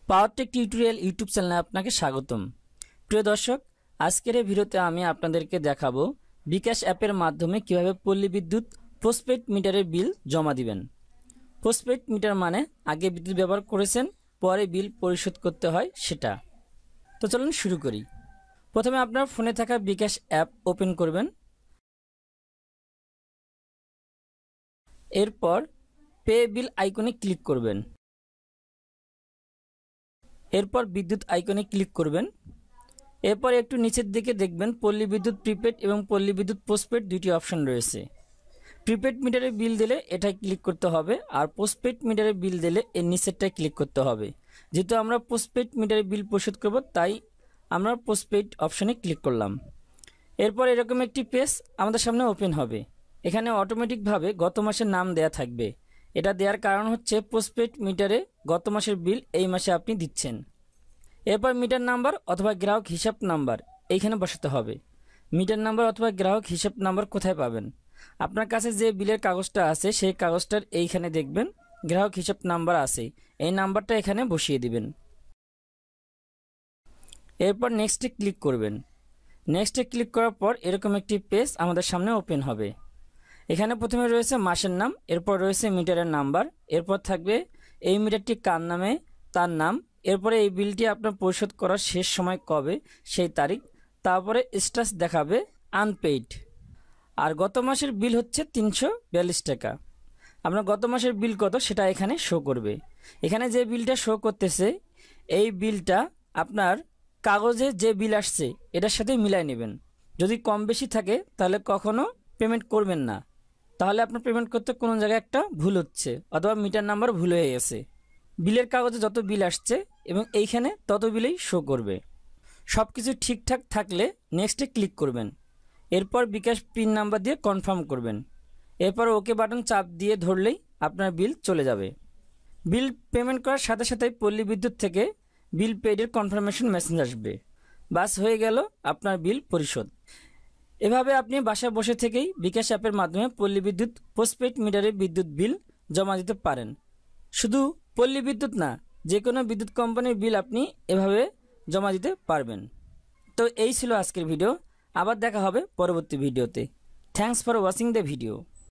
Powertech tutorial YouTube চ্যানেলে আপনাকে স্বাগতম। প্রিয় দর্শক, আজকের এই ভিডিওতে আমি আপনাদেরকে দেখাবো বিকাশ অ্যাপের মাধ্যমে কিভাবে পল্লী বিদ্যুৎ পোস্টপেড মিটারের বিল জমা দিবেন। পোস্টপেড মিটার মানে আগে বিদ্যুৎ ব্যবহার করেছেন, পরে বিল পরিশোধ করতে হয় সেটা। তো চলুন শুরু করি। প্রথমে আপনার ফোনে থাকা বিকাশ অ্যাপ ওপেন করবেন। এরপর পে বিল আইকনে ক্লিক করবেন। এরপর বিদ্যুৎ আইকনে ক্লিক করবেন। এরপর একটু নিচের দিকে দেখবেন পল্লী বিদ্যুৎ প্রিপেড এবং পল্লী বিদ্যুৎ পোস্টপেড দুটি অপশন রয়েছে। প্রিপেড মিটারে বিল দিলে এটাই ক্লিক করতে হবে, আর পোস্টপেড মিটারে বিল দিলে এর নিচেরটায় ক্লিক করতে হবে। যেহেতু আমরা পোস্টপেড মিটারে বিল পরিশোধ করব, তাই আমরা পোস্টপেড অপশনে ক্লিক করলাম। এরপর এরকম একটি পেজ আমাদের সামনে ওপেন হবে। এখানে অটোমেটিকভাবে গত মাসের নাম দেয়া থাকবে। এটা দেওয়ার কারণ হচ্ছে পোস্টপেড মিটারে গত মাসের বিল এই মাসে আপনি দিচ্ছেন। এরপর মিটার নাম্বার অথবা গ্রাহক হিসাব নাম্বার এইখানে বসাতে হবে। মিটার নাম্বার অথবা গ্রাহক হিসাব নাম্বার কোথায় পাবেন? আপনার কাছে যে বিলের কাগজটা আছে সেই কাগজটার এইখানে দেখবেন গ্রাহক হিসাব নাম্বার আছে, এই নাম্বারটা এখানে বসিয়ে দিবেন। এরপর নেক্সটে ক্লিক করবেন। নেক্সটে ক্লিক করার পর এরকম একটি পেজ আমাদের সামনে ওপেন হবে। এখানে প্রথমে রয়েছে মাসের নাম, এরপর রয়েছে মিটারের নাম্বার, এরপর থাকবে এই মিটারটি কার নামে তার নাম, এরপরে এই বিলটি আপনার পরিশোধ করার শেষ সময় কবে সেই তারিখ, তারপরে স্ট্যাটাস দেখাবে আনপেইড। আর গত মাসের বিল হচ্ছে 342 টাকা। আপনার গত মাসের বিল কত সেটা এখানে শো করবে। এখানে যে বিলটা শো করতেছে এই বিলটা আপনার কাগজে যে বিল আসছে এটার সাথে মিলাই নেবেন। যদি কম বেশি থাকে তাহলে কখনো পেমেন্ট করবেন না, তাহলে আপনার পেমেন্ট করতে কোনো জায়গায় একটা ভুল হচ্ছে অথবা মিটার নাম্বার ভুল হয়ে গেছে। বিলের কাগজে যত বিল আসছে এবং এইখানে তত বিলেই শো করবে। সব কিছু ঠিকঠাক থাকলে নেক্সটে ক্লিক করবেন। এরপর বিকাশ পিন নাম্বার দিয়ে কনফার্ম করবেন। এরপর ওকে বাটন চাপ দিয়ে ধরলেই আপনার বিল চলে যাবে। বিল পেমেন্ট করার সাথে সাথেই পল্লী বিদ্যুৎ থেকে বিল পেইডের কনফার্মেশন মেসেজ আসবে। বাস হয়ে গেল আপনার বিল পরিশোধ। এভাবে আপনি বাসায় বসে থেকেই বিকাশ অ্যাপের মাধ্যমে পল্লী বিদ্যুৎ পোস্টপেড মিটারে বিদ্যুৎ বিল জমা দিতে পারেন। শুধু পল্লী বিদ্যুৎ না, যে কোনো বিদ্যুৎ কোম্পানির বিল আপনি এভাবে জমা দিতে পারবেন। তো এই ছিল আজকের ভিডিও। আবার দেখা হবে পরবর্তী ভিডিওতে। Thanks for watching the video.